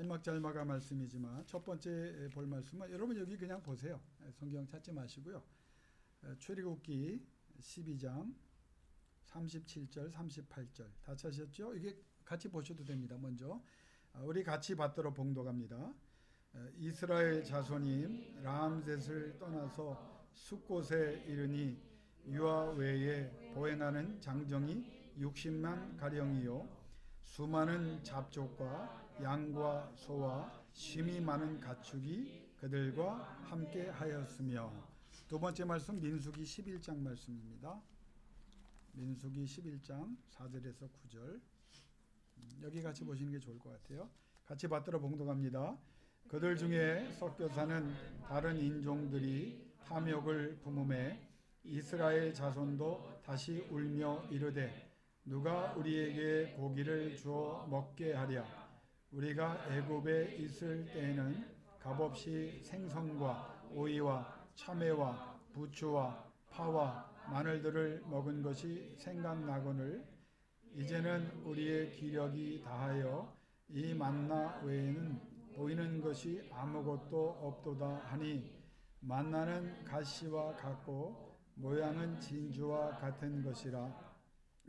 알막잘막한 말씀이지만 첫 번째 볼 말씀은 여러분 여기 그냥 보세요. 성경 찾지 마시고요. 출애굽기 12장 37절 38절 다 찾으셨죠? 이게 같이 보셔도 됩니다. 먼저 우리 같이 받들어 봉독합니다. 이스라엘 자손이 람셋을 떠나서 숫곳에 이르니 유아 외에 보행하는 장정이 60만 가량이요 수많은 잡족과 양과 소와 쉼이 많은 가축이 그들과 함께 하였으며. 두 번째 말씀 민수기 11장 말씀입니다. 민수기 11장 4절에서 9절 여기 같이 보시는 게 좋을 것 같아요. 같이 받들어 봉독합니다. 그들 중에 섞여 사는 다른 인종들이 탐욕을 품음에 이스라엘 자손도 다시 울며 이르되 누가 우리에게 고기를 주어 먹게 하랴. 우리가 애굽에 있을 때에는 값없이 생선과 오이와 참외와 부추와 파와 마늘들을 먹은 것이 생각나거늘 이제는 우리의 기력이 다하여 이 만나 외에는 보이는 것이 아무것도 없도다 하니 만나는 가시와 같고 모양은 진주와 같은 것이라.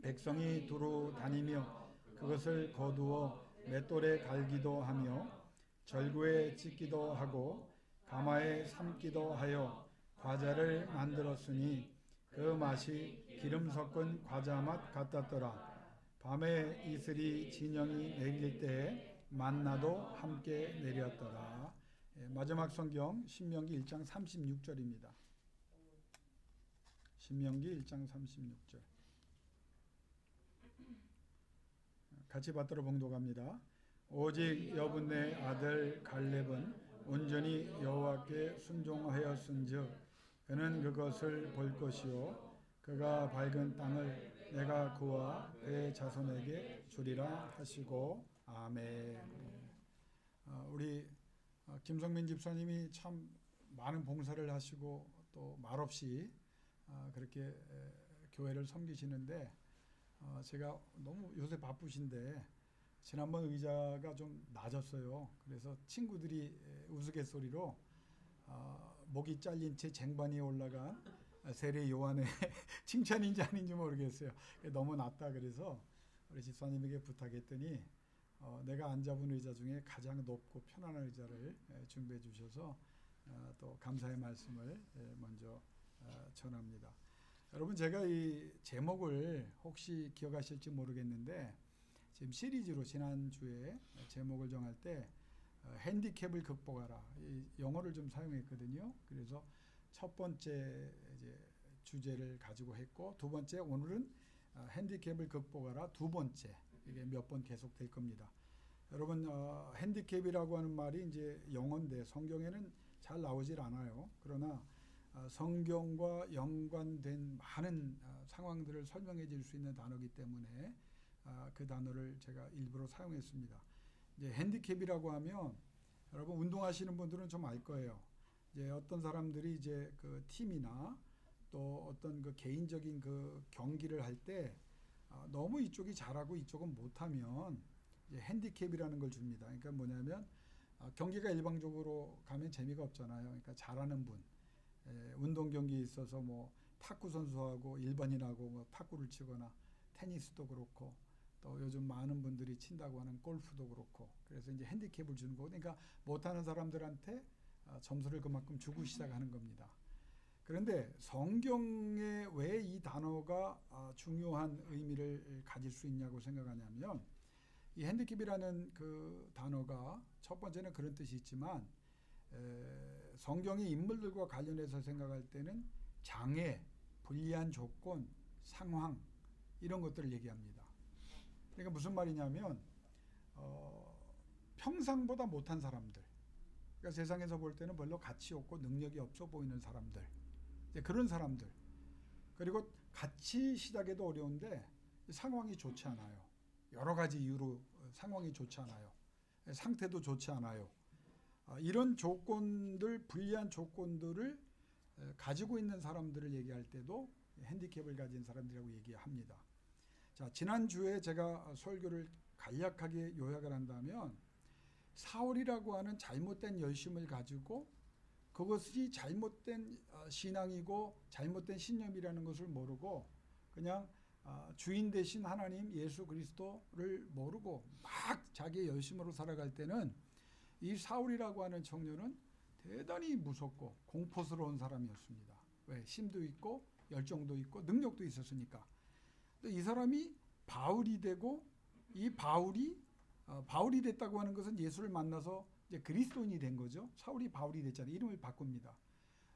백성이 두루 다니며 그것을 거두어 맷돌에 갈기도 하며 절구에 찢기도 하고 가마에 삶기도 하여 과자를 만들었으니 그 맛이 기름 섞은 과자 맛 같았더라. 밤에 이슬이 진영이 내릴 때에 만나도 함께 내렸더라. 마지막 성경 신명기 1장 36절입니다. 신명기 1장 36절 같이 받들어 봉독합니다. 오직 여분네 아들 갈렙은 온전히 여호와께 순종하였은즉 그는 그것을 볼 것이요 그가 밝은 땅을 내가 그와 그의 자손에게 주리라 하시고 아멘. 우리 김성민 집사님이 참 많은 봉사를 하시고 또 말없이 그렇게 교회를 섬기시는데 제가 너무 요새 바쁘신데 지난번 의자가 좀 낮았어요. 그래서 친구들이 우스갯소리로 목이 잘린 채 쟁반이 올라간 세례 요한의 칭찬인지 아닌지 모르겠어요. 너무 낮다 그래서 우리 집사님에게 부탁했더니 내가 앉아본 의자 중에 가장 높고 편안한 의자를 준비해 주셔서 또 감사의 말씀을 먼저 전합니다. 여러분 제가 이 제목을 혹시 기억하실지 모르겠는데 지금 시리즈로 지난주에 제목을 정할 때 핸디캡을 극복하라 이 영어를 좀 사용했거든요. 그래서 첫 번째 이제 주제를 가지고 했고 두 번째 오늘은 핸디캡을 극복하라 두 번째 이게 몇 번 계속 될 겁니다. 여러분 핸디캡이라고 하는 말이 이제 영어인데 성경에는 잘 나오질 않아요. 그러나 성경과 연관된 많은 상황들을 설명해 줄 수 있는 단어이기 때문에 그 단어를 제가 일부러 사용했습니다. 이제 핸디캡이라고 하면 여러분 운동하시는 분들은 좀 알 거예요. 이제 어떤 사람들이 이제 그 팀이나 또 어떤 그 개인적인 그 경기를 할 때 너무 이쪽이 잘하고 이쪽은 못하면 이제 핸디캡이라는 걸 줍니다. 그러니까 뭐냐면 경기가 일방적으로 가면 재미가 없잖아요. 그러니까 잘하는 분 운동 경기에 있어서 뭐 탁구 선수하고 일반인하고 뭐 탁구를 치거나 테니스도 그렇고 또 요즘 많은 분들이 친다고 하는 골프도 그렇고 그래서 이제 핸디캡을 주는 거고 그러니까 못하는 사람들한테 점수를 그만큼 주고 시작하는 겁니다. 그런데 성경에 왜 이 단어가 중요한 의미를 가질 수 있냐고 생각하냐면 이 핸디캡이라는 그 단어가 첫 번째는 그런 뜻이 있지만 성경의 인물들과 관련해서 생각할 때는 장애, 불리한 조건, 상황 이런 것들을 얘기합니다. 그러니까 무슨 말이냐면 평상보다 못한 사람들 그러니까 세상에서 볼 때는 별로 가치 없고 능력이 없어 보이는 사람들 이제 그런 사람들 그리고 같이 시작해도 어려운데 상황이 좋지 않아요. 여러 가지 이유로 상황이 좋지 않아요. 상태도 좋지 않아요. 이런 조건들 불리한 조건들을 가지고 있는 사람들을 얘기할 때도 핸디캡을 가진 사람들이라고 얘기합니다. 자, 지난주에 제가 설교를 간략하게 요약을 한다면 사울이라고 하는 잘못된 열심을 가지고 그것이 잘못된 신앙이고 잘못된 신념이라는 것을 모르고 그냥 주인 되신 하나님 예수 그리스도를 모르고 막 자기의 열심으로 살아갈 때는 이 사울이라고 하는 청년은 대단히 무섭고 공포스러운 사람이었습니다. 왜? 힘도 있고 열정도 있고 능력도 있었으니까. 이 사람이 바울이 되고 이 바울이 됐다고 하는 것은 예수를 만나서 이제 그리스도인이 된 거죠. 사울이 바울이 됐잖아요. 이름을 바꿉니다.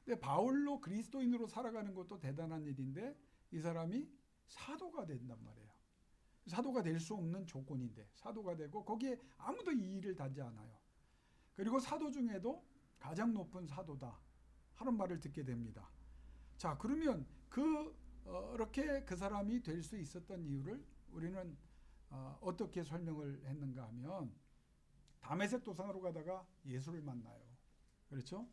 근데 바울로 그리스도인으로 살아가는 것도 대단한 일인데 이 사람이 사도가 된단 말이에요. 사도가 될 수 없는 조건인데 사도가 되고 거기에 아무도 이의를 달지 않아요. 그리고 사도 중에도 가장 높은 사도다 하는 말을 듣게 됩니다. 자, 그러면 그렇게 그 사람이 될 수 있었던 이유를 우리는 어떻게 설명을 했는가 하면 다메섹 도상으로 가다가 예수를 만나요. 그렇죠?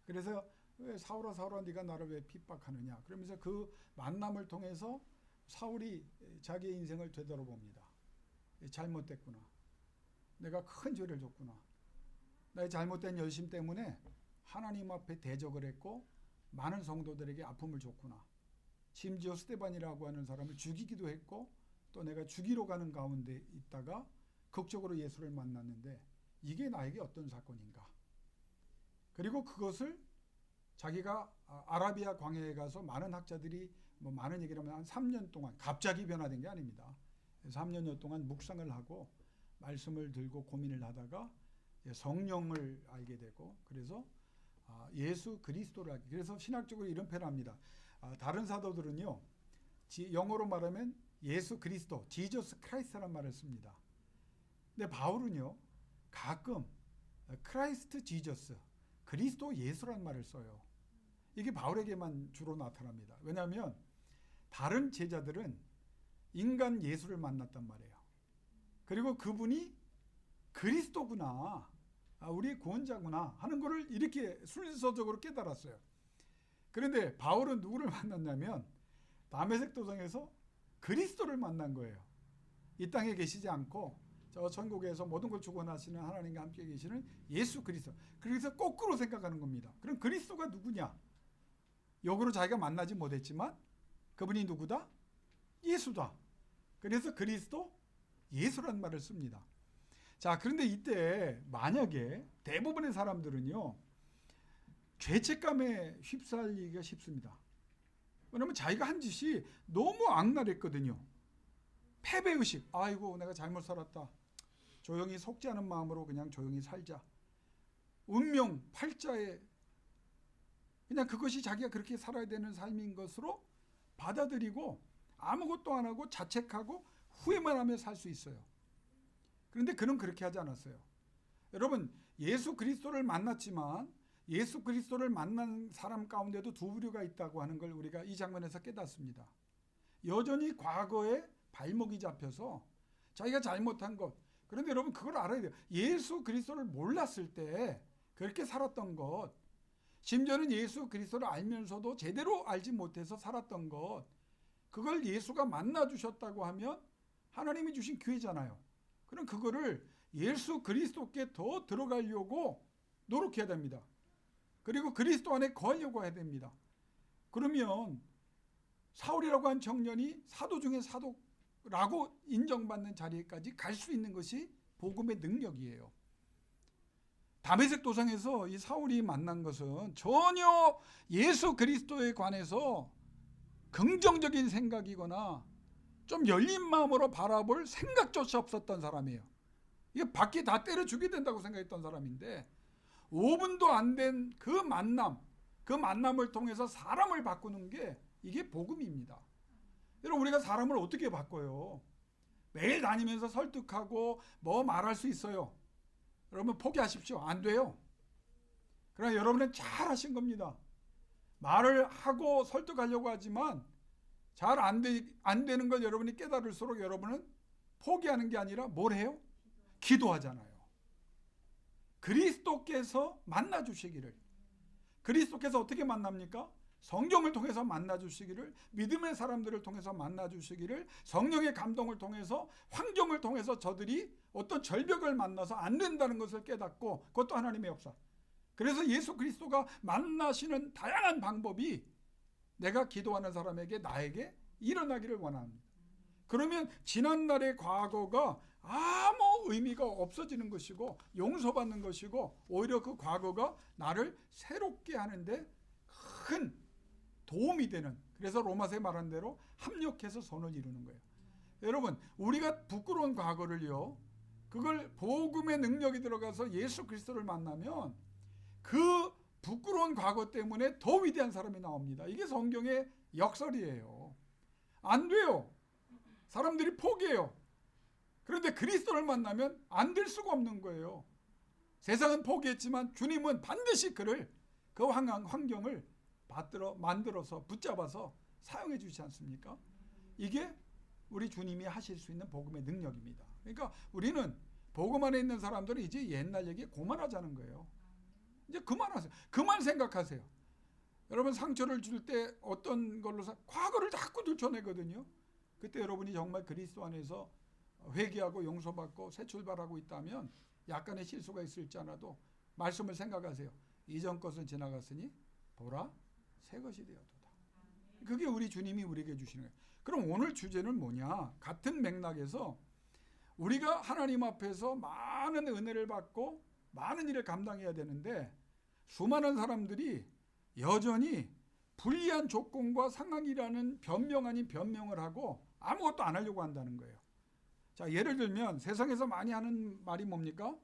그래서 왜 사울아 사울아 네가 나를 왜 핍박하느냐 그러면서 그 만남을 통해서 사울이 자기의 인생을 되돌아봅니다. 잘못됐구나. 내가 큰 죄를 졌구나. 나의 잘못된 열심 때문에 하나님 앞에 대적을 했고 많은 성도들에게 아픔을 줬구나. 심지어 스데반이라고 하는 사람을 죽이기도 했고 또 내가 죽이러 가는 가운데 있다가 극적으로 예수를 만났는데 이게 나에게 어떤 사건인가. 그리고 그것을 자기가 아라비아 광야에 가서 많은 학자들이 많은 얘기를 하면 한 3년 동안 갑자기 변화된 게 아닙니다. 3년 동안 묵상을 하고 말씀을 들고 고민을 하다가 성령을 알게 되고 그래서 예수 그리스도를 알게. 그래서 신학적으로 이런 표현을 합니다. 다른 사도들은요 영어로 말하면 예수 그리스도 지저스 크라이스트라는 말을 씁니다. 근데 바울은요 가끔 크라이스트 지저스 그리스도 예수라는 말을 써요. 이게 바울에게만 주로 나타납니다. 왜냐하면 다른 제자들은 인간 예수를 만났단 말이에요. 그리고 그분이 그리스도구나, 우리의 구원자구나 하는 것을 이렇게 순서적으로 깨달았어요. 그런데 바울은 누구를 만났냐면 다메섹 도상에서 그리스도를 만난 거예요. 이 땅에 계시지 않고 저 천국에서 모든 걸 주관하시는 하나님과 함께 계시는 예수 그리스도. 그래서 거꾸로 생각하는 겁니다. 그럼 그리스도가 누구냐? 역으로 자기가 만나지 못했지만 그분이 누구다? 예수다. 그래서 그리스도 예수라는 말을 씁니다. 자, 그런데 이때 만약에 대부분의 사람들은요 죄책감에 휩싸이기가 쉽습니다. 왜냐하면 자기가 한 짓이 너무 악랄했거든요. 패배의식. 아이고 내가 잘못 살았다. 조용히 속지 않은 마음으로 그냥 조용히 살자. 운명 팔자에 그냥 그것이 자기가 그렇게 살아야 되는 삶인 것으로 받아들이고 아무것도 안 하고 자책하고 후회만 하며 살 수 있어요. 그런데 그는 그렇게 하지 않았어요. 여러분 예수 그리스도를 만났지만 예수 그리스도를 만난 사람 가운데도 두 부류가 있다고 하는 걸 우리가 이 장면에서 깨닫습니다. 여전히 과거에 발목이 잡혀서 자기가 잘못한 것. 그런데 여러분 그걸 알아야 돼요. 예수 그리스도를 몰랐을 때 그렇게 살았던 것, 심지어는 예수 그리스도를 알면서도 제대로 알지 못해서 살았던 것, 그걸 예수가 만나주셨다고 하면 하나님이 주신 기회잖아요. 그럼 그거를 예수 그리스도께 더 들어가려고 노력해야 됩니다. 그리고 그리스도 안에 거하려고 해야 됩니다. 그러면 사울이라고 한 청년이 사도 중에 사도라고 인정받는 자리까지 갈 수 있는 것이 복음의 능력이에요. 다메섹 도상에서 이 사울이 만난 것은 전혀 예수 그리스도에 관해서 긍정적인 생각이거나 좀 열린 마음으로 바라볼 생각조차 없었던 사람이에요. 이게 밖에 다 때려 죽여야 된다고 생각했던 사람인데 5분도 안 된 그 만남을 통해서 사람을 바꾸는 게 이게 복음입니다. 여러분 우리가 사람을 어떻게 바꿔요? 매일 다니면서 설득하고 뭐 말할 수 있어요. 여러분 포기하십시오. 안 돼요. 그러나 여러분은 잘 하신 겁니다. 말을 하고 설득하려고 하지만 잘 안 되는 걸 여러분이 깨달을수록 여러분은 포기하는 게 아니라 뭘 해요? 기도하잖아요. 그리스도께서 만나주시기를. 그리스도께서 어떻게 만납니까? 성경을 통해서 만나주시기를, 믿음의 사람들을 통해서 만나주시기를, 성령의 감동을 통해서, 환경을 통해서 저들이 어떤 절벽을 만나서 안 된다는 것을 깨닫고, 그것도 하나님의 역사. 그래서 예수 그리스도가 만나시는 다양한 방법이 내가 기도하는 사람에게, 나에게 일어나기를 원합니다. 그러면 지난날의 과거가 아무 의미가 없어지는 것이고 용서받는 것이고, 오히려 그 과거가 나를 새롭게 하는데 큰 도움이 되는, 그래서 로마서에 말한 대로 합력해서 선을 이루는 거예요. 여러분, 우리가 부끄러운 과거를요, 그걸 복음의 능력이 들어가서 예수 그리스도를 만나면 그 부끄러운 과거 때문에 더 위대한 사람이 나옵니다. 이게 성경의 역설이에요. 안 돼요. 사람들이 포기해요. 그런데 그리스도를 만나면 안 될 수가 없는 거예요. 세상은 포기했지만 주님은 반드시 그를, 그 환경을 만들어서 붙잡아서 사용해 주지 않습니까? 이게 우리 주님이 하실 수 있는 복음의 능력입니다. 그러니까 우리는 복음 안에 있는 사람들은 이제 옛날 얘기 그만하자는 거예요. 이제 그만하세요. 그만 생각하세요. 여러분, 상처를 줄 때 어떤 걸로 과거를 자꾸 들춰내거든요. 그때 여러분이 정말 그리스도 안에서 회개하고 용서받고 새 출발하고 있다면 약간의 실수가 있을지라도 말씀을 생각하세요. 이전 것은 지나갔으니 보라 새 것이 되었도다. 그게 우리 주님이 우리에게 주시는 거예요. 그럼 오늘 주제는 뭐냐? 같은 맥락에서 우리가 하나님 앞에서 많은 은혜를 받고 많은 일을 감당해야 되는데, 수많은 사람들이 여전히 불리한 조건과 상황이라는 변명 아닌 변명을 하고 아무것도 안 하려고 한다는 거예요. 자, 예를 들면 세상에서 많이 하는 말이 뭡니까?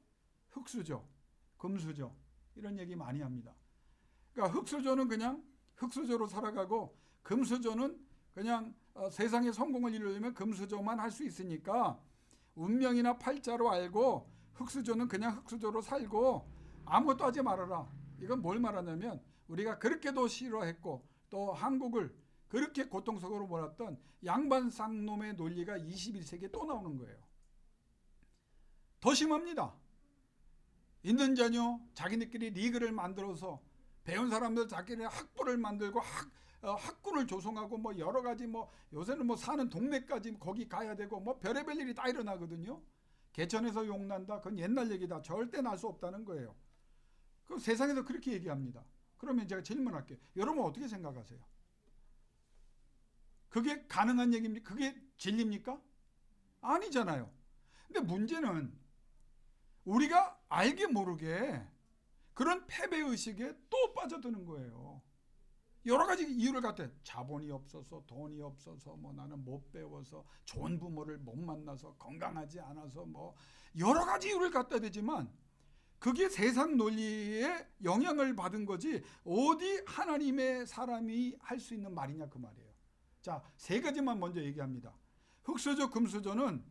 흙수저, 금수저, 이런 얘기 많이 합니다. 그러니까 흙수저는 그냥 흙수저로 살아가고, 금수저는 그냥 세상의 성공을 이루려면 금수저만 할 수 있으니까 운명이나 팔자로 알고 흙수저는 그냥 흙수저로 살고 아무것도 하지 말아라. 이건 뭘 말하냐면, 우리가 그렇게도 싫어했고 또 한국을 그렇게 고통 속으로 몰았던 양반 쌍놈의 논리가 21세기에 또 나오는 거예요. 더 심합니다. 있는 자녀 자기네끼리 리그를 만들어서, 배운 사람들 자기네 학부를 만들고 학군을 조성하고 뭐 여러 가지, 뭐 요새는 뭐 사는 동네까지 거기 가야 되고 뭐 별의별 일이 다 일어나거든요. 개천에서 용난다, 그건 옛날 얘기다. 절대 날 수 없다는 거예요. 그 세상에서 그렇게 얘기합니다. 그러면 제가 질문할게요. 여러분 어떻게 생각하세요? 그게 가능한 얘기입니까? 그게 진리입니까? 아니잖아요. 근데 문제는 우리가 알게 모르게 그런 패배의식에 또 빠져드는 거예요. 여러 가지 이유를 갖대, 자본이 없어서, 돈이 없어서, 뭐 나는 못 배워서, 좋은 부모를 못 만나서, 건강하지 않아서, 뭐 여러 가지 이유를 갖다 대지만 그게 세상 논리에 영향을 받은 거지 어디 하나님의 사람이 할 수 있는 말이냐, 그 말이에요. 자, 세 가지만 먼저 얘기합니다. 흙수저, 금수저는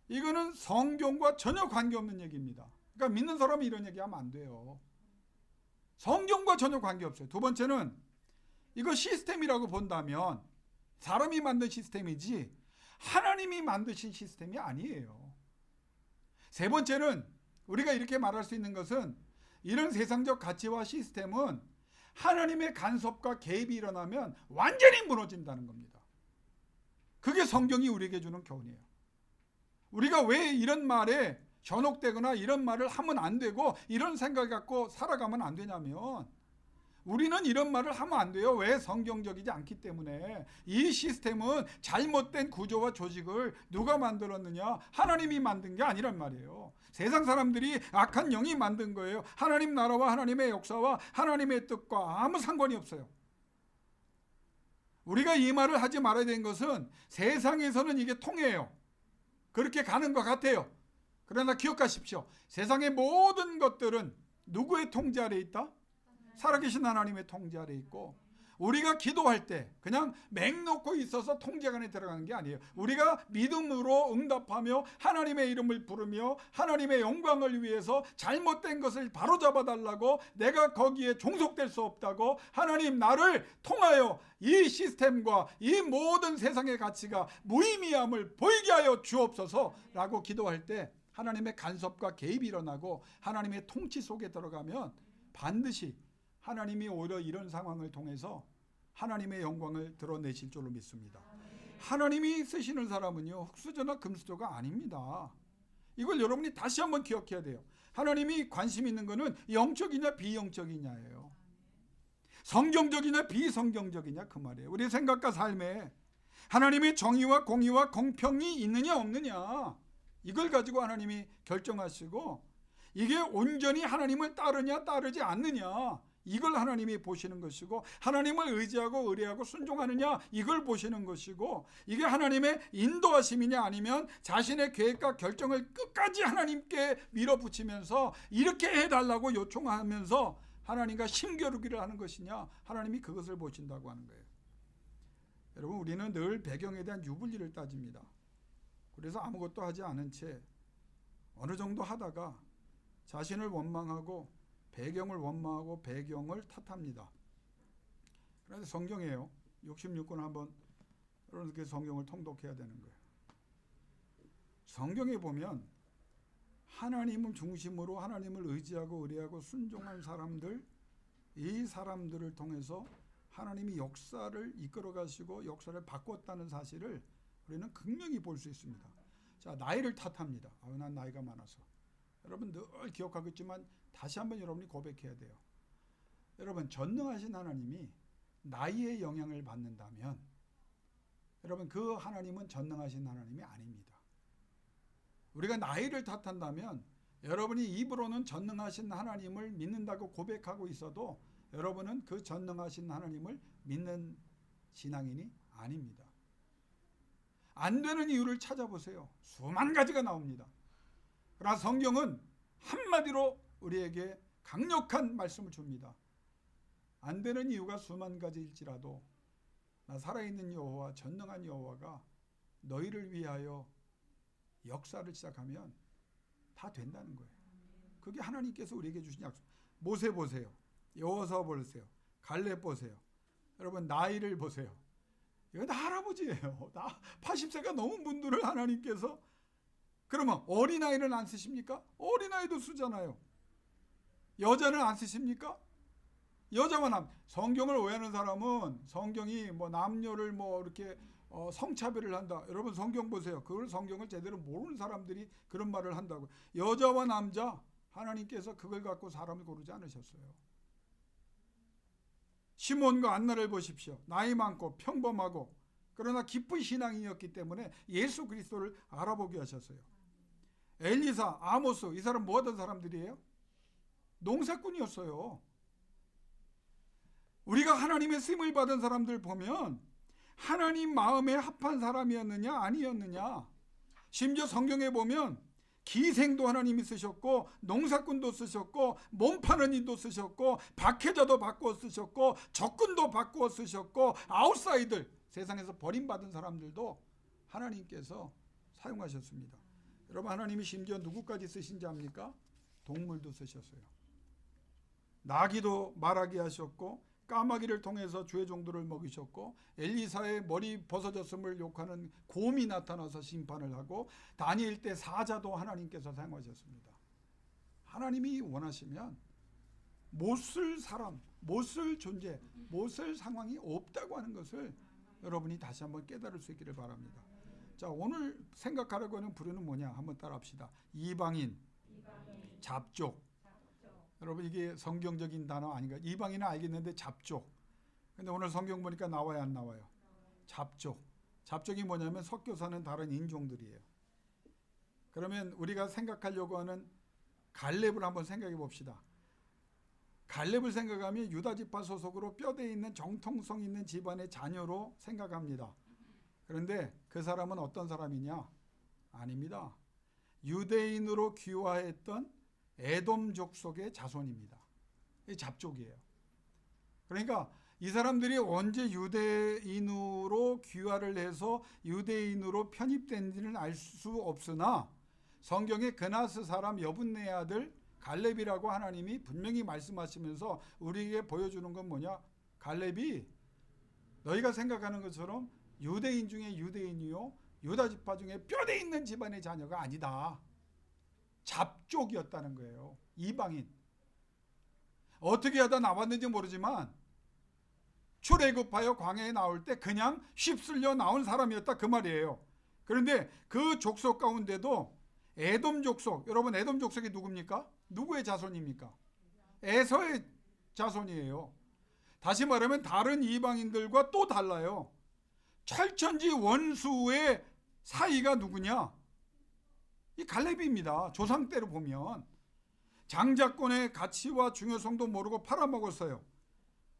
이거는 성경과 전혀 관계없는 얘기입니다. 그러니까 믿는 사람이 이런 얘기하면 안 돼요. 성경과 전혀 관계없어요. 두 번째는 이거 시스템이라고 본다면 사람이 만든 시스템이지 하나님이 만드신 시스템이 아니에요. 세 번째는 우리가 이렇게 말할 수 있는 것은, 이런 세상적 가치와 시스템은 하나님의 간섭과 개입이 일어나면 완전히 무너진다는 겁니다. 그게 성경이 우리에게 주는 교훈이에요. 우리가 왜 이런 말에 현혹되거나 이런 말을 하면 안 되고 이런 생각을 갖고 살아가면 안 되냐면, 우리는 이런 말을 하면 안 돼요. 왜? 성경적이지 않기 때문에. 이 시스템은 잘못된 구조와 조직을 누가 만들었느냐? 하나님이 만든 게 아니란 말이에요. 세상 사람들이 악한 영이 만든 거예요. 하나님 나라와 하나님의 역사와 하나님의 뜻과 아무 상관이 없어요. 우리가 이 말을 하지 말아야 되는 것은, 세상에서는 이게 통해요. 그렇게 가는 것 같아요. 그러나 기억하십시오. 세상의 모든 것들은 누구의 통제 아래 있다? 살아계신 하나님의 통제 아래 있고, 우리가 기도할 때 그냥 맹 놓고 있어서 통제가 안에 들어가는 게 아니에요. 우리가 믿음으로 응답하며 하나님의 이름을 부르며 하나님의 영광을 위해서 잘못된 것을 바로잡아 달라고, 내가 거기에 종속될 수 없다고, 하나님 나를 통하여 이 시스템과 이 모든 세상의 가치가 무의미함을 보이게 하여 주옵소서 라고 기도할 때 하나님의 간섭과 개입이 일어나고 하나님의 통치 속에 들어가면 반드시 하나님이 오히려 이런 상황을 통해서 하나님의 영광을 드러내실 줄로 믿습니다. 하나님이 쓰시는 사람은요, 흙수저나 금수저가 아닙니다. 이걸 여러분이 다시 한번 기억해야 돼요. 하나님이 관심 있는 것은 영적이냐 비영적이냐예요. 성경적이냐 비성경적이냐 그 말이에요. 우리 생각과 삶에 하나님의 정의와 공의와 공평이 있느냐 없느냐, 이걸 가지고 하나님이 결정하시고, 이게 온전히 하나님을 따르냐 따르지 않느냐, 이걸 하나님이 보시는 것이고, 하나님을 의지하고 의뢰하고 순종하느냐, 이걸 보시는 것이고, 이게 하나님의 인도하심이냐 아니면 자신의 계획과 결정을 끝까지 하나님께 밀어붙이면서 이렇게 해달라고 요청하면서 하나님과 힘겨루기를 하는 것이냐, 하나님이 그것을 보신다고 하는 거예요. 여러분, 우리는 늘 배경에 대한 유불리를 따집니다. 그래서 아무것도 하지 않은 채 어느 정도 하다가 자신을 원망하고 배경을 원망하고 배경을 탓합니다. 그래서 성경이에요. 66권 한번 이렇게 성경을 통독해야 되는 거예요. 성경에 보면 하나님을 중심으로 하나님을 의지하고 의뢰하고 순종한 사람들, 이 사람들을 통해서 하나님이 역사를 이끌어 가시고 역사를 바꿨다는 사실을 우리는 극명히 볼 수 있습니다. 자, 나이를 탓합니다. 난 나이가 많아서. 여러분 늘 기억하고 있지만 다시 한번 여러분이 고백해야 돼요. 여러분, 전능하신 하나님이 나이에 영향을 받는다면 여러분, 그 하나님은 전능하신 하나님이 아닙니다. 우리가 나이를 탓한다면 여러분이 입으로는 전능하신 하나님을 믿는다고 고백하고 있어도 여러분은 그 전능하신 하나님을 믿는 신앙인이 아닙니다. 안 되는 이유를 찾아보세요. 수만 가지가 나옵니다. 그러나 성경은 한마디로 우리에게 강력한 말씀을 줍니다. 안 되는 이유가 수만 가지일지라도 나 살아있는 여호와, 전능한 여호와가 너희를 위하여 역사를 시작하면 다 된다는 거예요. 그게 하나님께서 우리에게 주신 약속. 모세 보세요. 여호수아 보세요. 갈렙 보세요. 여러분, 나이를 보세요. 이거 다 할아버지예요. 다 80세가 넘은 분들을 하나님께서, 그러면 어린아이는 안 쓰십니까? 어린아이도 쓰잖아요. 여자는 안 쓰십니까? 여자와 남. 성경을 오해하는 사람은 성경이 뭐 남녀를 뭐 이렇게 성차별을 한다. 여러분, 성경 보세요. 그걸 성경을 제대로 모르는 사람들이 그런 말을 한다고. 여자와 남자, 하나님께서 그걸 갖고 사람을 고르지 않으셨어요. 시몬과 안나를 보십시오. 나이 많고 평범하고 그러나 깊은 신앙인이었기 때문에 예수 그리스도를 알아보게 하셨어요. 엘리사, 아모스, 이 사람 뭐 하던 사람들이에요? 농사꾼이었어요. 우리가 하나님의 쓰임을 받은 사람들 보면 하나님 마음에 합한 사람이었느냐 아니었느냐. 심지어 성경에 보면 기생도 하나님이 쓰셨고 농사꾼도 쓰셨고 몸 파는 이도 쓰셨고 박해자도 바꾸어 쓰셨고 적군도 바꾸어 쓰셨고 아웃사이들, 세상에서 버림받은 사람들도 하나님께서 사용하셨습니다. 여러분, 하나님이 심지어 누구까지 쓰신지 압니까? 동물도 쓰셨어요. 나귀도 말하게 하셨고 까마귀를 통해서 주의 종들을 먹이셨고 엘리사의 머리 벗어졌음을 욕하는 곰이 나타나서 심판을 하고 다니엘 때 사자도 하나님께서 사용하셨습니다. 하나님이 원하시면 못 쓸 사람, 못 쓸 존재, 못 쓸 상황이 없다고 하는 것을 여러분이 다시 한번 깨달을 수 있기를 바랍니다. 자, 오늘 생각하려고 하는 부류는 뭐냐? 한번 따라합시다. 이방인, 잡족. 여러분, 이게 성경적인 단어 아닌가? 이방인은 알겠는데 잡족. 근데 오늘 성경 보니까 나와요, 안 나와요? 잡족. 잡족이 뭐냐면 섞여 사는 다른 인종들이에요. 그러면 우리가 생각하려고 하는 갈렙을 한번 생각해 봅시다. 갈렙을 생각하면 유다 지파 소속으로 뼈대에 있는 정통성 있는 집안의 자녀로 생각합니다. 그런데 그 사람은 어떤 사람이냐? 아닙니다. 유대인으로 귀화했던 에돔 족속의 자손입니다. 이 잡족이에요. 그러니까 이 사람들이 언제 유대인으로 귀화를 해서 유대인으로 편입된지는 알 수 없으나 성경에 그나스 사람 여분네 아들 갈렙이라고 하나님이 분명히 말씀하시면서 우리에게 보여주는 건 뭐냐? 갈렙이 너희가 생각하는 것처럼 유대인 중에 유대인이요 유다 지파 중에 뼈대 있는 집안의 자녀가 아니다. 잡족이었다는 거예요. 이방인. 어떻게 하다 나왔는지 모르지만 출애굽하여 광야에 나올 때 그냥 휩쓸려 나온 사람이었다 그 말이에요. 그런데 그 족속 가운데도 에돔 족속, 여러분 에돔 족속이 누굽니까? 누구의 자손입니까? 에서의 자손이에요. 다시 말하면 다른 이방인들과 또 달라요. 철천지 원수의 사이가 누구냐? 이 갈렙입니다. 조상 때로 보면 장자권의 가치와 중요성도 모르고 팔아먹었어요.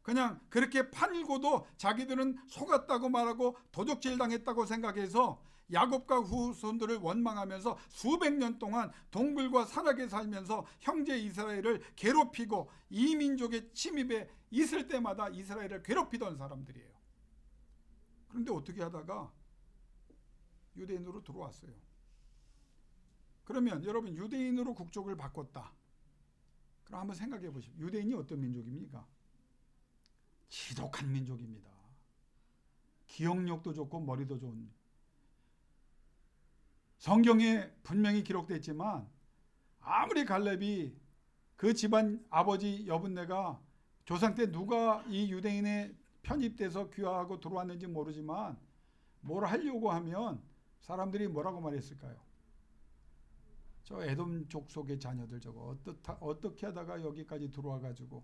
그냥 그렇게 팔고도 자기들은 속았다고 말하고 도적질 당했다고 생각해서 야곱과 후손들을 원망하면서 수백 년 동안 동굴과 산악에 살면서 형제 이스라엘을 괴롭히고 이 민족의 침입에 있을 때마다 이스라엘을 괴롭히던 사람들이에요. 그런데 어떻게 하다가 유대인으로 들어왔어요. 그러면 여러분 유대인으로 국적을 바꿨다. 그럼 한번 생각해 보십시오. 유대인이 어떤 민족입니까? 지독한 민족입니다. 기억력도 좋고 머리도 좋은. 성경에 분명히 기록됐지만 아무리 갈렙이 그 집안 아버지 여분네가 조상 때 누가 이 유대인에 편입돼서 귀화하고 들어왔는지 모르지만 뭘 하려고 하면 사람들이 뭐라고 말했을까요? 저 에돔 족속의 자녀들 저거 어떻게 하다가 여기까지 들어와가지고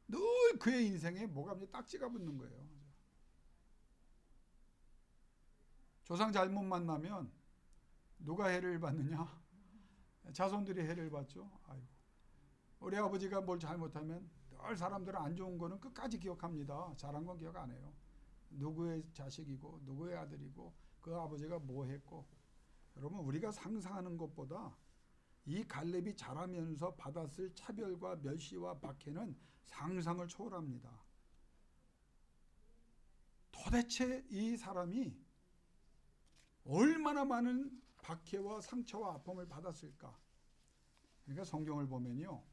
늘 그의 인생에 뭐가 딱지가 붙는 거예요. 조상 잘못 만나면 누가 해를 받느냐? 자손들이 해를 받죠. 아이고. 우리 아버지가 뭘 잘못하면 늘 사람들은 안 좋은 거는 끝까지 기억합니다. 잘한 건 기억 안 해요. 누구의 자식이고 누구의 아들이고 그 아버지가 뭐 했고. 여러분 우리가 상상하는 것보다 이 갈렙이 자라면서 받았을 차별과 멸시와 박해는 상상을 초월합니다. 도대체 이 사람이 얼마나 많은 박해와 상처와 아픔을 받았을까? 그러니까 성경을 보면요,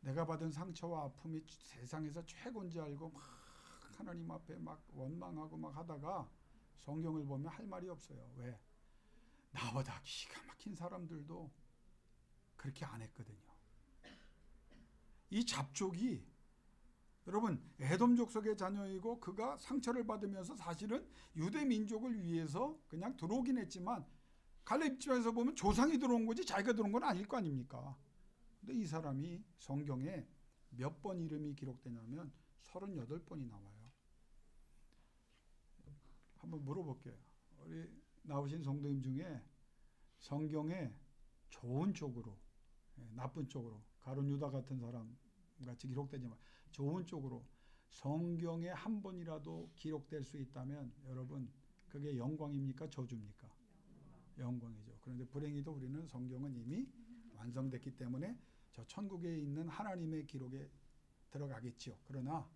내가 받은 상처와 아픔이 세상에서 최고인지 알고 막 하나님 앞에 막 원망하고 막 하다가 성경을 보면 할 말이 없어요. 왜? 나보다 기가 막힌 사람들도 그렇게 안 했거든요. 이 잡족이 여러분 에돔 족속의 자녀이고 그가 상처를 받으면서 사실은 유대 민족을 위해서 그냥 들어오긴 했지만 갈렙 입장에서 보면 조상이 들어온 거지 자기가 들어온 건 아닐 거 아닙니까? 근데 이 사람이 성경에 몇 번 이름이 기록되냐면 38번이 나와요. 한번 물어볼게요. 우리 나오신 성도님 중에 성경에 좋은 쪽으로, 나쁜 쪽으로, 가룟 유다 같은 사람 같이 기록되지만 좋은 쪽으로 성경에 한 번이라도 기록될 수 있다면 여러분 그게 영광입니까? 저주입니까? 영광이죠. 그런데 불행히도 우리는 성경은 이미 완성됐기 때문에 저 천국에 있는 하나님의 기록에 들어가겠지요. 그러나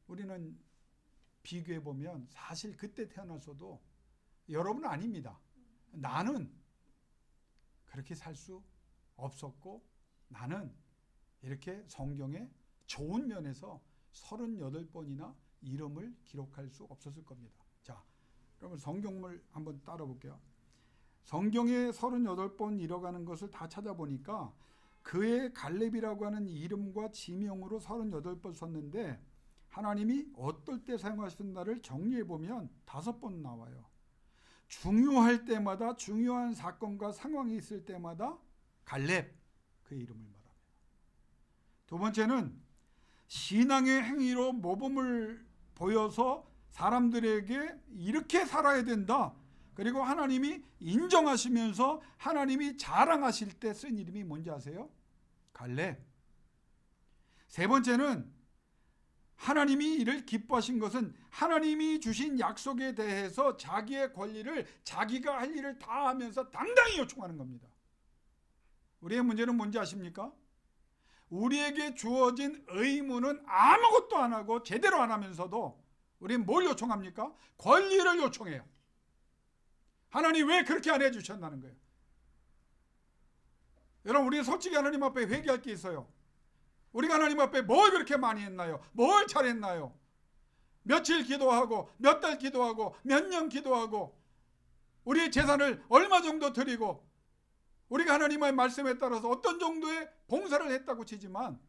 우리는 비교해 보면 사실 그때 태어났어도 여러분은 아닙니다. 나는 그렇게 살 수 없었고 나는 이렇게 성경에 좋은 면에서 38번이나 이름을 기록할 수 없었을 겁니다. 자, 그러면 성경을 한번 따라 볼게요. 성경에 38번 이뤄가는 것을 다 찾아보니까 그의 갈렙이라고 하는 이름과 지명으로 38번 썼는데 하나님이 어떨 때 사용하신다를 정리해 보면 5번 나와요. 중요할 때마다 중요한 사건과 상황이 있을 때마다 갈렙 그의 이름을 말합니다. 두 번째는 신앙의 행위로 모범을 보여서 사람들에게 이렇게 살아야 된다. 그리고 하나님이 인정하시면서 하나님이 자랑하실 때 쓴 이름이 뭔지 아세요? 갈렙. 세 번째는 하나님이 이를 기뻐하신 것은 하나님이 주신 약속에 대해서 자기의 권리를 자기가 할 일을 다 하면서 당당히 요청하는 겁니다. 우리의 문제는 뭔지 아십니까? 우리에게 주어진 의무는 아무것도 안 하고 제대로 안 하면서도 우리는 뭘 요청합니까? 권리를 요청해요. 하나님 왜 그렇게 안 해주셨다는 거예요. 여러분 우리 솔직히 하나님 앞에 회개할 게 있어요. 우리가 하나님 앞에 뭘 그렇게 많이 했나요? 뭘 잘했나요? 며칠 기도하고 몇 달 기도하고 몇 년 기도하고 우리의 재산을 얼마 정도 드리고 우리가 하나님의 말씀에 따라서 어떤 정도의 봉사를 했다고 치지만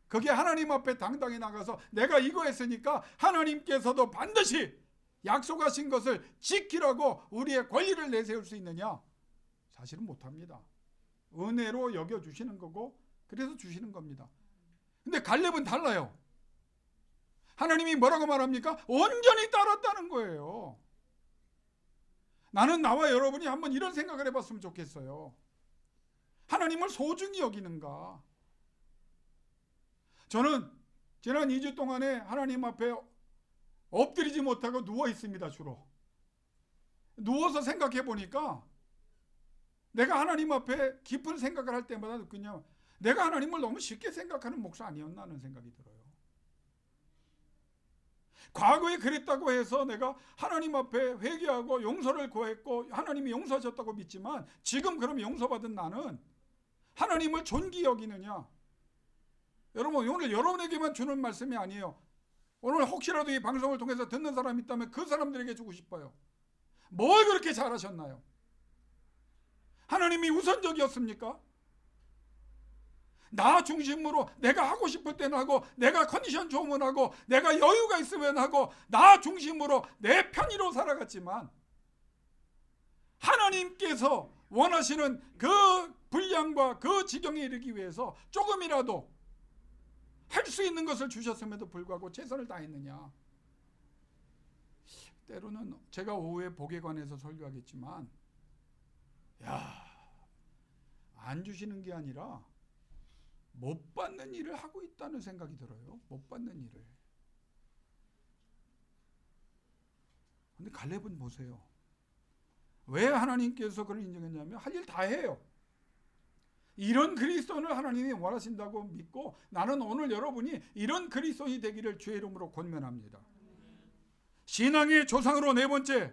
거기에 하나님 앞에 당당히 나가서 내가 이거 했으니까 하나님께서도 반드시 약속하신 것을 지키라고 우리의 권리를 내세울 수 있느냐? 사실은 못합니다. 은혜로 여겨주시는 거고 그래서 주시는 겁니다. 근데 갈렙은 달라요. 하나님이 뭐라고 말합니까? 온전히 따랐다는 거예요. 나는 나와 여러분이 한번 이런 생각을 해봤으면 좋겠어요. 하나님을 소중히 여기는가? 저는 지난 2주 동안에 하나님 앞에 엎드리지 못하고 누워 있습니다. 주로 누워서 생각해 보니까 내가 하나님 앞에 깊은 생각을 할 때마다 그냥 내가 하나님을 너무 쉽게 생각하는 목사 아니었나 하는 생각이 들어요. 과거에 그랬다고 해서 내가 하나님 앞에 회개하고 용서를 구했고 하나님이 용서하셨다고 믿지만 지금 그럼 용서받은 나는 하나님을 존귀 여기느냐? 여러분, 오늘 여러분에게만 주는 말씀이 아니에요. 오늘 혹시라도 이 방송을 통해서 듣는 사람이 있다면 그 사람들에게 주고 싶어요. 뭘 그렇게 잘하셨나요? 하나님이 우선적이었습니까? 나 중심으로 내가 하고 싶을 때는 하고 내가 컨디션 좋으면 하고 내가 여유가 있으면 하고 나 중심으로 내 편의로 살아갔지만 하나님께서 원하시는 그 분량과 그 지경에 이르기 위해서 조금이라도 할 수 있는 것을 주셨음에도 불구하고 최선을 다했느냐? 때로는 제가 오후에 복에 관해서 설교하겠지만 안 주시는 게 아니라 못 받는 일을 하고 있다는 생각이 들어요. 못 받는 일을. 근데 갈렙은 보세요. 왜 하나님께서 그를 인정했냐면 할 일 다 해요. 이런 그리스도인을 하나님이 원하신다고 믿고 나는 오늘 여러분이 이런 그리스도인이 되기를 주의 이름으로 권면합니다. 신앙의 조상으로 네 번째,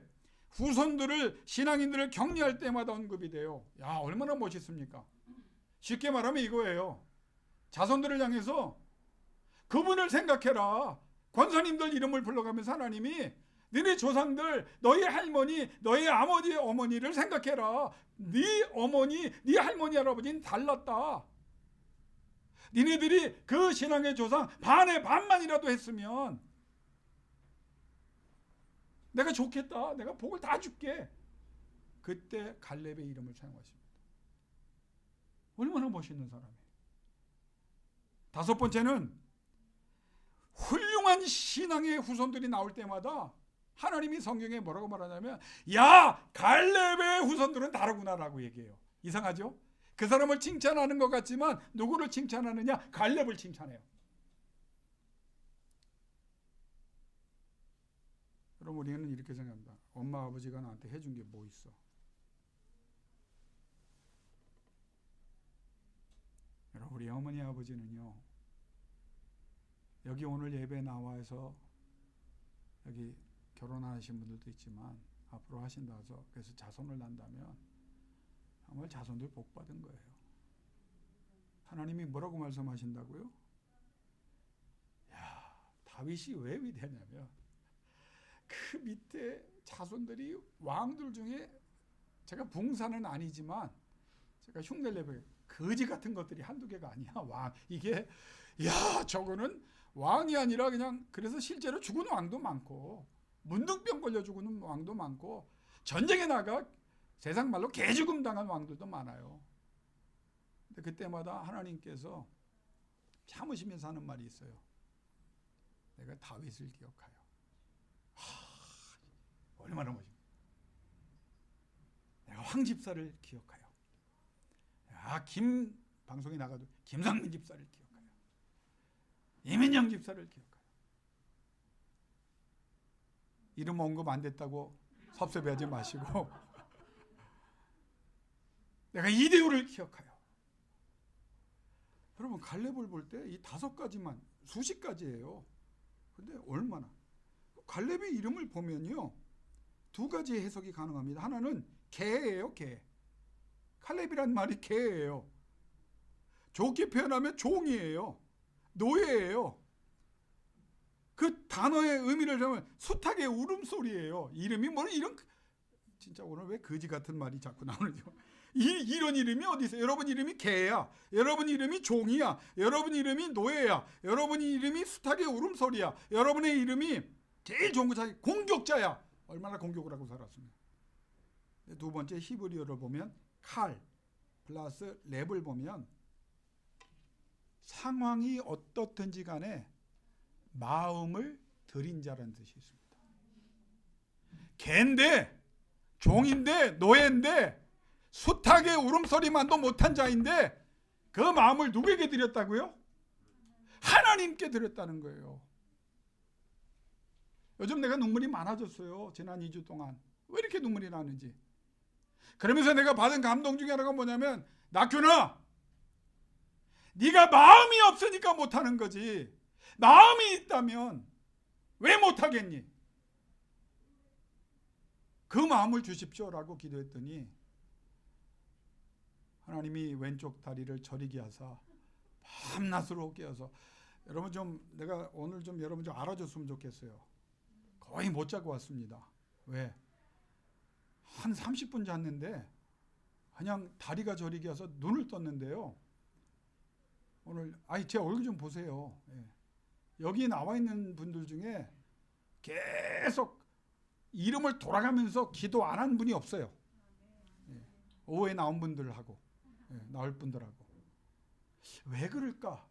후손들을 신앙인들을 격려할 때마다 언급이 돼요. 야, 얼마나 멋있습니까? 쉽게 말하면 이거예요. 자손들을 향해서 그분을 생각해라. 권사님들 이름을 불러가면서 하나님이 너희 조상들, 너희 할머니, 너희 아버지, 어머니를 생각해라. 네 어머니, 네 할머니, 할아버지는 달랐다. 니네들이 그 신앙의 조상 반의 반만이라도 했으면 내가 좋겠다. 내가 복을 다 줄게. 그때 갈렙의 이름을 사용하십니다. 얼마나 멋있는 사람이에요. 다섯 번째는 훌륭한 신앙의 후손들이 나올 때마다 하나님이 성경에 뭐라고 말하냐면 야, 갈렙의 후손들은 다르구나라고 얘기해요. 이상하죠? 그 사람을 칭찬하는 것 같지만 누구를 칭찬하느냐? 갈렙을 칭찬해요. 여러분, 우리는 이렇게 생각합니다. 엄마 아버지가 나한테 해준 게 뭐 있어? 여러분, 우리 어머니 아버지는요, 여기 오늘 예배 나와서 여기 결혼하신 분들도 있지만 앞으로 하신다 해서 그래서 자손을 낳는다면 정말 자손들 복 받은 거예요. 하나님이 뭐라고 말씀하신다고요? 야, 다윗이 왜 위대하냐면 그 밑에 자손들이 왕들 중에 제가 붕사는 아니지만 제가 흉내를 내봐요. 거지 같은 것들이 한두 개가 아니야. 왕, 이게 야, 저거는 왕이 아니라 그냥 그래서 실제로 죽은 왕도 많고 문둥병 걸려 죽는 왕도 많고 전쟁에 나가 세상 말로 개죽음 당한 왕들도 많아요. 근데 그때마다 하나님께서 참으시면서 하는 말이 있어요. 내가 다윗을 기억하여. 얼마나 멋있어. 내가 황 집사를 기억하여. 김 방송에 나가도 김상민 집사를 기억하여. 이민영 집사를 기억하여. 이름 언급 안 됐다고 섭섭해하지 마시고 내가 이대호를 기억하여. 여러분, 갈렙을 볼 때 이 5가지만 수십 가지예요. 근데 얼마나 갈렙의 이름을 보면요 2가지 해석이 가능합니다. 하나는 개예요. 개. 칼렙이란 말이 개예요. 좋게 표현하면 종이에요. 노예예요. 그 단어의 의미를 보면 숱하게 울음소리예요. 이름이 뭐 이런, 진짜 오늘 왜 거지 같은 말이 자꾸 나오는지. 이런 이름이 어디 있어요? 여러분 이름이 개야. 여러분 이름이 종이야. 여러분 이름이 노예야. 여러분 이름이 수탉의 울음소리야. 여러분의 이름이 제일 좋은 거 자기 공격자야. 얼마나 공격을 하고 살았습니까? 두 번째 히브리어를 보면 칼 플러스 랩을 보면 상황이 어떻든지 간에 마음을 들인 자라는 뜻이 있습니다. 개인데 종인데 노예인데 수탉의 울음소리만도 못한 자인데 그 마음을 누구에게 드렸다고요? 하나님께 드렸다는 거예요. 요즘 내가 눈물이 많아졌어요. 지난 2주 동안. 왜 이렇게 눈물이 나는지. 그러면서 내가 받은 감동 중에 하나가 뭐냐면, 낙균아, 네가 마음이 없으니까 못하는 거지. 마음이 있다면 왜 못하겠니? 그 마음을 주십시오라고 기도했더니 하나님이 왼쪽 다리를 저리게 하사 밤낮으로 깨어서, 여러분 좀 내가 오늘 좀 여러분 좀 알아줬으면 좋겠어요. 거의 못 자고 왔습니다. 왜? 한 30분 잤는데 그냥 다리가 저리게 해서 눈을 떴는데요. 오늘 제 얼굴 좀 보세요. 예. 여기 나와 있는 분들 중에 계속 이름을 돌아가면서 기도 안 한 분이 없어요. 예. 오후에 나온 분들하고 나올 분들하고. 왜 그럴까?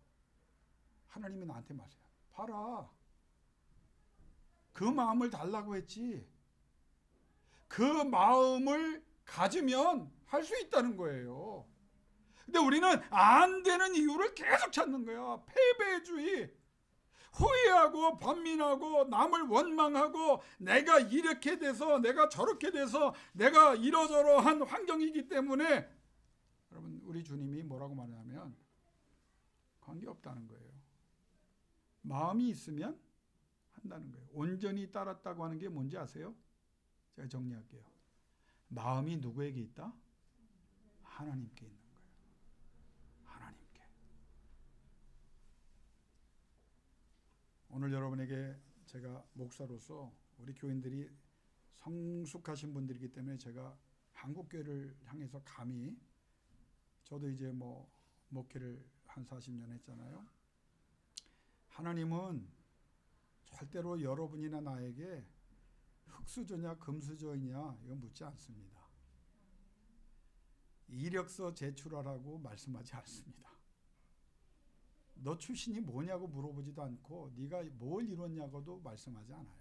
하나님이 나한테 말해요. 봐라. 그 마음을 달라고 했지. 그 마음을 가지면 할 수 있다는 거예요. 근데 우리는 안 되는 이유를 계속 찾는 거야. 패배주의. 후회하고 반민하고 남을 원망하고 내가 이렇게 돼서 내가 저렇게 돼서 내가 이러저러한 환경이기 때문에, 여러분 우리 주님이 뭐라고 말하냐면 관계없다는 거예요. 마음이 있으면 한다는 거예요. 온전히 따랐다고 하는 게 뭔지 아세요? 제가 정리할게요. 마음이 누구에게 있다? 하나님께 있는 거예요. 하나님께. 오늘 여러분에게 제가 목사로서 우리 교인들이 성숙하신 분들이기 때문에 제가 한국교회를 향해서 감히, 저도 이제 목회를 한 40년 했잖아요. 하나님은 절대로 여러분이나 나에게 흙수저냐 금수저이냐 이거 묻지 않습니다. 이력서 제출하라고 말씀하지 않습니다. 너 출신이 뭐냐고 물어보지도 않고 네가 뭘 이뤘냐고도 말씀하지 않아요.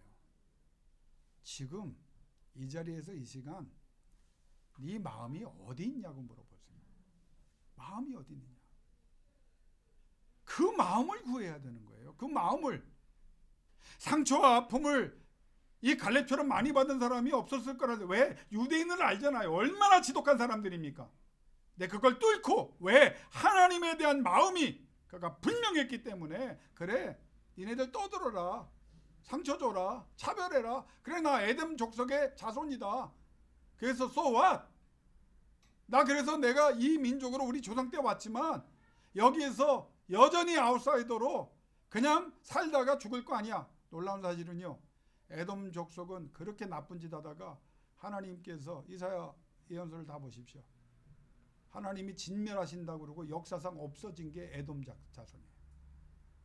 지금 이 자리에서 이 시간 네 마음이 어디 있냐고 물어보세요. 마음이 어디 있느냐. 그 마음을 구해야 되는 거예요. 그 마음을. 상처와 아픔을 이 갈렙처럼 많이 받은 사람이 없었을 거라서. 왜? 유대인은 알잖아요. 얼마나 지독한 사람들입니까? 근데 그걸 뚫고, 왜? 하나님에 대한 마음이 그가 분명했기 때문에, 그래 니네들 떠들어라, 상처 줘라, 차별해라, 그래 나 에돔 족속의 자손이다. 그래서 so what? 나 그래서 내가 이 민족으로 우리 조상 때 왔지만 여기에서 여전히 아웃사이더로 그냥 살다가 죽을 거 아니야. 놀라운 사실은요, 에돔 족속은 그렇게 나쁜 짓 하다가 하나님께서 이사야 예언서를 다 보십시오. 하나님이 진멸하신다고 그러고 역사상 없어진 게 에돔 자손이에요.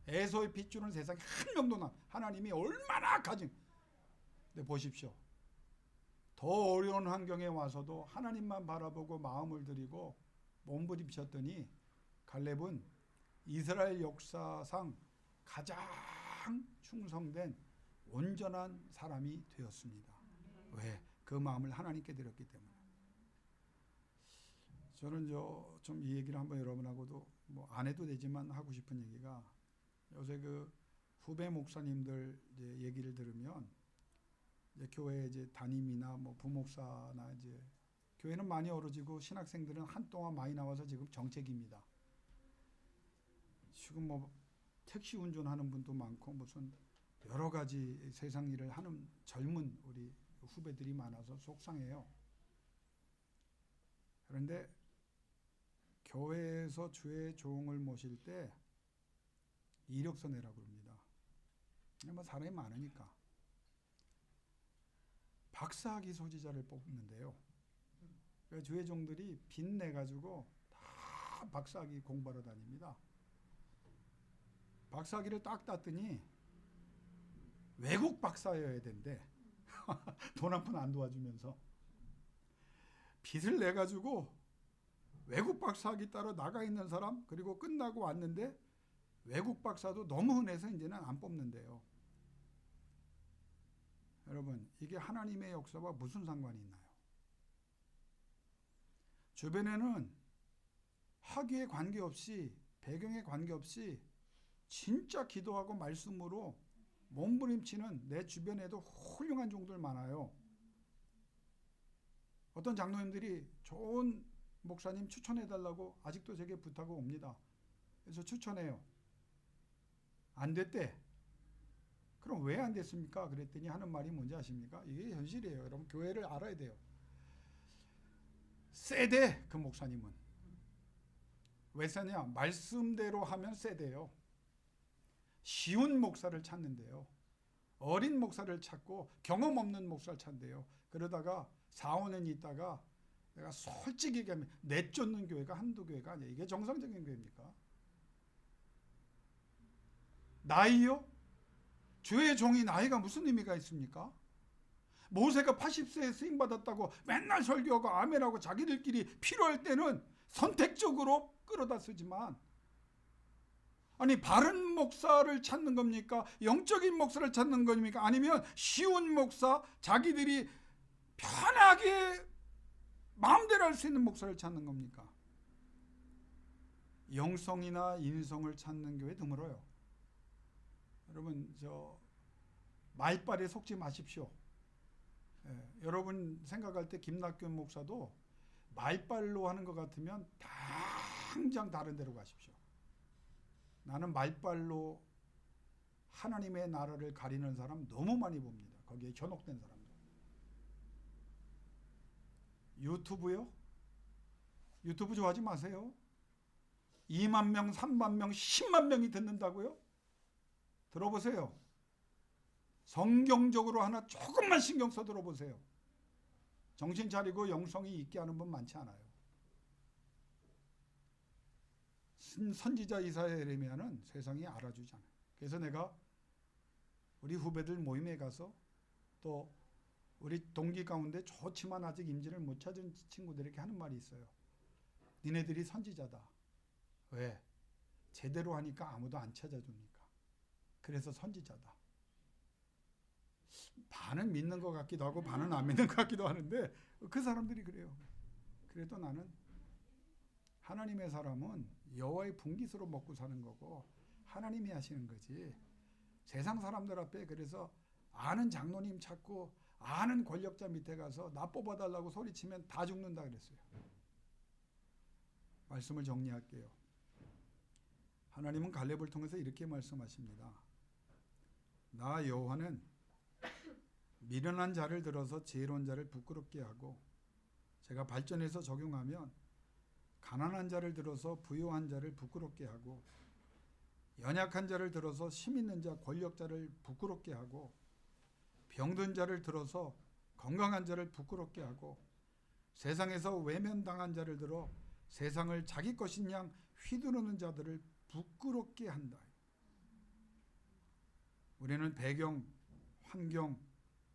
에서의 핏줄은 세상에 한 명도 난, 하나님이 얼마나 가진. 근데 보십시오. 더 어려운 환경에 와서도 하나님만 바라보고 마음을 들이고 몸부림쳤더니 갈렙은 이스라엘 역사상 가장 충성된 온전한 사람이 되었습니다. 왜? 그 마음을 하나님께 드렸기 때문에. 저는 좀 이 얘기를 한번 여러분하고도 안 해도 되지만 하고 싶은 얘기가, 요새 그 후배 목사님들 이제 얘기를 들으면 이제 교회 이제 담임이나 부목사나 이제 교회는 많이 어려지고 신학생들은 한동안 많이 나와서 지금 정책입니다. 지금 택시 운전하는 분도 많고 무슨 여러 가지 세상 일을 하는 젊은 우리 후배들이 많아서 속상해요. 그런데 교회에서 주의 종을 모실 때 이력서 내라고 합니다. 사람이 많으니까. 박사학위 소지자를 뽑는데요. 그 주의 종들이 빚내 가지고 다 박사학위 공부하러 다닙니다. 박사학위를 딱 땄더니 외국 박사여야 된대. 돈 한 푼 안 도와주면서 빚을 내 가지고 외국 박사학위 따러 나가 있는 사람, 그리고 끝나고 왔는데 외국 박사도 너무 흔해서 이제는 안 뽑는데요. 여러분, 이게 하나님의 역사와 무슨 상관이 있나요? 주변에는 학위에 관계없이, 배경에 관계없이 진짜 기도하고 말씀으로 몸부림치는 내 주변에도 훌륭한 종들 많아요. 어떤 장로님들이 좋은 목사님 추천해달라고 아직도 제게 부탁하고 옵니다. 그래서 추천해요. 안 됐대. 그럼 왜 안 됐습니까? 그랬더니 하는 말이 뭔지 아십니까? 이게 현실이에요. 여러분, 교회를 알아야 돼요. 세대, 그 목사님은. 왜 세냐? 말씀대로 하면 세대요. 쉬운 목사를 찾는데요. 어린 목사를 찾고 경험 없는 목사를 찾는데요. 그러다가 4, 5년 있다가 내가 솔직히 얘기하면 내쫓는 교회가 한두 교회가 아니에요. 이게 정상적인 교회입니까? 나이요? 주의 종이 나이가 무슨 의미가 있습니까? 모세가 80세에 쓰임받았다고 맨날 설교하고 아멘하고 자기들끼리 필요할 때는 선택적으로 끌어다 쓰지만, 아니 바른 목사를 찾는 겁니까? 영적인 목사를 찾는 겁니까? 아니면 쉬운 목사, 자기들이 편하게 마음대로 할 수 있는 목사를 찾는 겁니까? 영성이나 인성을 찾는 교회 드물어요. 여러분, 말빨에 속지 마십시오. 여러분 생각할 때 김낙균 목사도 말빨로 하는 것 같으면 당장 다른 데로 가십시오. 나는 말빨로 하나님의 나라를 가리는 사람 너무 많이 봅니다. 거기에 현혹된 사람들. 유튜브요? 유튜브 좋아하지 마세요. 2만 명, 3만 명, 10만 명이 듣는다고요? 들어보세요. 성경적으로 하나 조금만 신경 써 들어보세요. 정신 차리고 영성이 있게 하는 분 많지 않아요. 선지자 이사야 예레미야는 세상이 알아주잖아요. 그래서 내가 우리 후배들 모임에 가서, 또 우리 동기 가운데 좋지만 아직 임지를 못 찾은 친구들에게 하는 말이 있어요. 니네들이 선지자다. 왜? 제대로 하니까 아무도 안 찾아주니까. 그래서 선지자다. 반은 믿는 것 같기도 하고 반은 안 믿는 것 같기도 하는데 그 사람들이 그래요. 그래도 나는 하나님의 사람은 여호와의 분깃으로 먹고 사는 거고 하나님이 하시는 거지. 세상 사람들 앞에 그래서 아는 장로님 찾고 아는 권력자 밑에 가서 나 뽑아달라고 소리치면 다 죽는다 그랬어요. 말씀을 정리할게요. 하나님은 갈렙을 통해서 이렇게 말씀하십니다. 나 여호와는 미련한 자를 들어서 지혜로운 자를 부끄럽게 하고, 제가 발전해서 적용하면 가난한 자를 들어서 부유한 자를 부끄럽게 하고, 연약한 자를 들어서 힘 있는 자 권력자를 부끄럽게 하고, 병든 자를 들어서 건강한 자를 부끄럽게 하고, 세상에서 외면당한 자를 들어 세상을 자기 것인 양 휘두르는 자들을 부끄럽게 한다. 우리는 배경, 환경,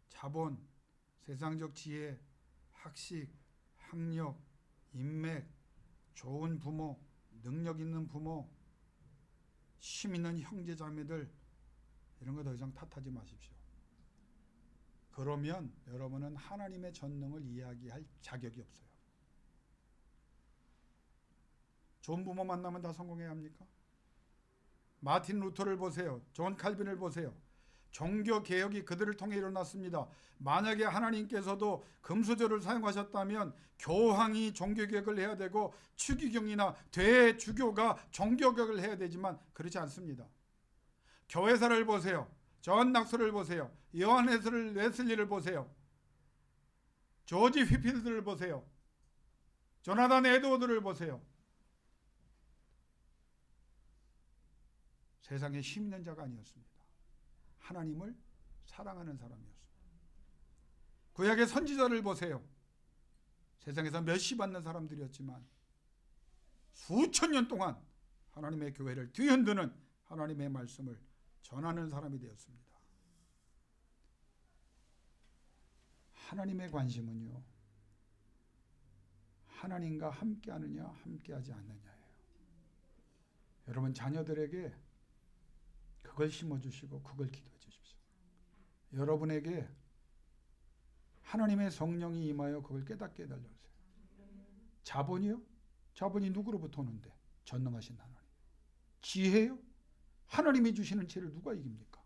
자본, 세상적 지혜, 학식, 학력, 인맥, 좋은 부모, 능력 있는 부모, 힘 있는 형제 자매들, 이런 거 더 이상 탓하지 마십시오. 그러면 여러분은 하나님의 전능을 이야기할 자격이 없어요. 좋은 부모 만나면 다 성공해야 합니까? 마틴 루터를 보세요. 존 칼빈을 보세요. 종교 개혁이 그들을 통해 일어났습니다. 만약에 하나님께서도 금수저를 사용하셨다면 교황이 종교 개혁을 해야 되고 추기경이나 대주교가 종교 개혁을 해야 되지만 그렇지 않습니다. 교회사를 보세요. 존 낙서를 보세요. 요한 웨슬리를 보세요. 조지 휘필드를 보세요. 조나단 에드워드를 보세요. 세상에 힘 있는 자가 아니었습니다. 하나님을 사랑하는 사람이었습니다. 구약의 선지자를 보세요. 세상에서 멸시 받는 사람들이었지만 수천 년 동안 하나님의 교회를 뒤흔드는 하나님의 말씀을 전하는 사람이 되었습니다. 하나님의 관심은요, 하나님과 함께하느냐 함께하지 않느냐예요. 여러분 자녀들에게 그걸 심어주시고 그걸 기도해 주십시오. 여러분에게 하나님의 성령이 임하여 그걸 깨닫게 해달라고 하세요. 자본이요? 자본이 누구로부터 오는데? 전능하신 하나님. 지혜요? 하나님이 주시는 지혜를 누가 이깁니까?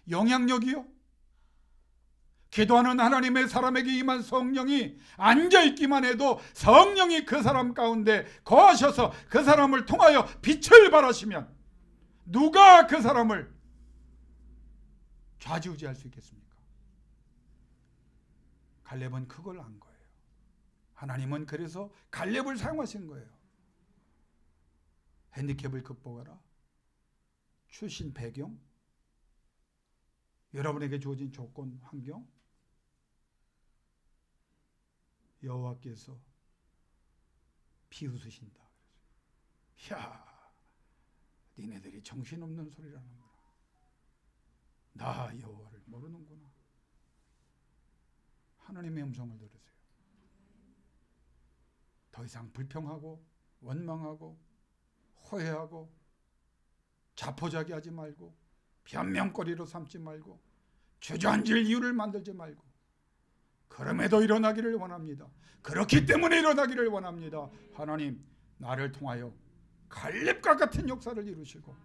영향력이요? 기도하는 하나님의 사람에게 임한 성령이 앉아있기만 해도 성령이 그 사람 가운데 거하셔서 그 사람을 통하여 빛을 발하시면 누가 그 사람을 좌지우지할 수 있겠습니까? 갈렙은 그걸 안 거예요. 하나님은 그래서 갈렙을 사용하신 거예요. 핸디캡을 극복하라. 출신 배경, 여러분에게 주어진 조건, 환경, 여호와께서 비웃으신다. 야, 니네들이 정신없는 소리라는구나. 나 여호와를 모르는구나. 하나님의 음성을 들으세요. 더 이상 불평하고 원망하고 호해하고 자포자기하지 말고 변명거리로 삼지 말고 주저앉을 이유를 만들지 말고 그럼에도 일어나기를 원합니다. 그렇기 때문에 일어나기를 원합니다. 하나님, 나를 통하여 갈렙과 같은 역사를 이루시고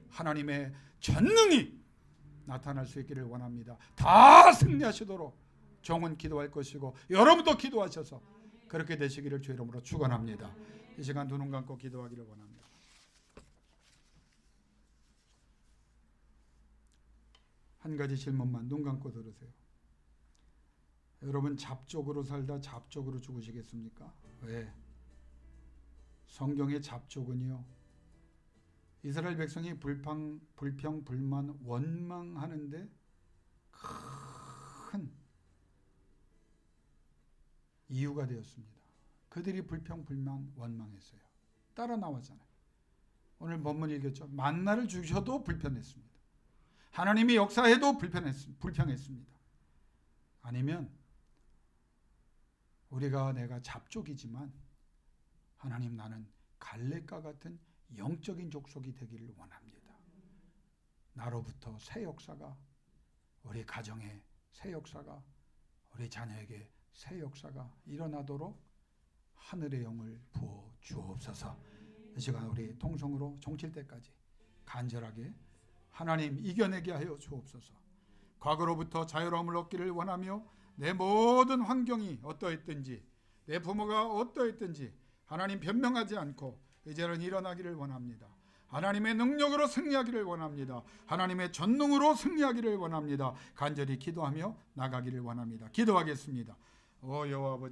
하나님의 전능이 나타날 수 있기를 원합니다. 다 승리하시도록 종은 기도할 것이고 여러분도 기도하셔서 그렇게 되시기를 주의 이름으로 축원합니다. 이 시간 두 눈 감고 기도하기를 원합니다. 한 가지 질문만 눈 감고 들으세요. 여러분 잡족으로 살다 잡족으로 죽으시겠습니까? 왜? 성경의 잡족은요, 이스라엘 백성이 불평, 불만, 원망하는데 큰 이유가 되었습니다. 그들이 불평, 불만, 원망했어요. 따라 나왔잖아요. 오늘 본문 읽었죠. 만나를 주셔도 불편했습니다. 하나님이 역사해도 불평했습니다. 아니면 내가 잡족이지만 하나님, 나는 갈렙과 같은 영적인 족속이 되기를 원합니다. 나로부터 새 역사가, 우리 가정에 새 역사가, 우리 자녀에게 새 역사가 일어나도록 하늘의 영을 부어 주옵소서. 이 시간 우리 통성으로 종칠 때까지 간절하게 하나님 이겨내게 하여 주옵소서. 과거로부터 자유로움을 얻기를 원하며 내 모든 환경이 어떠했든지 내 부모가 어떠했든지 하나님 변명하지 않고 이제는 일어나기를 원합니다. 하나님의 능력으로 승리하기를 원합니다. 하나님의 전능으로 승리하기를 원합니다. 간절히 기도하며 나가기를 원합니다. 기도하겠습니다. 오 여호와 아버지,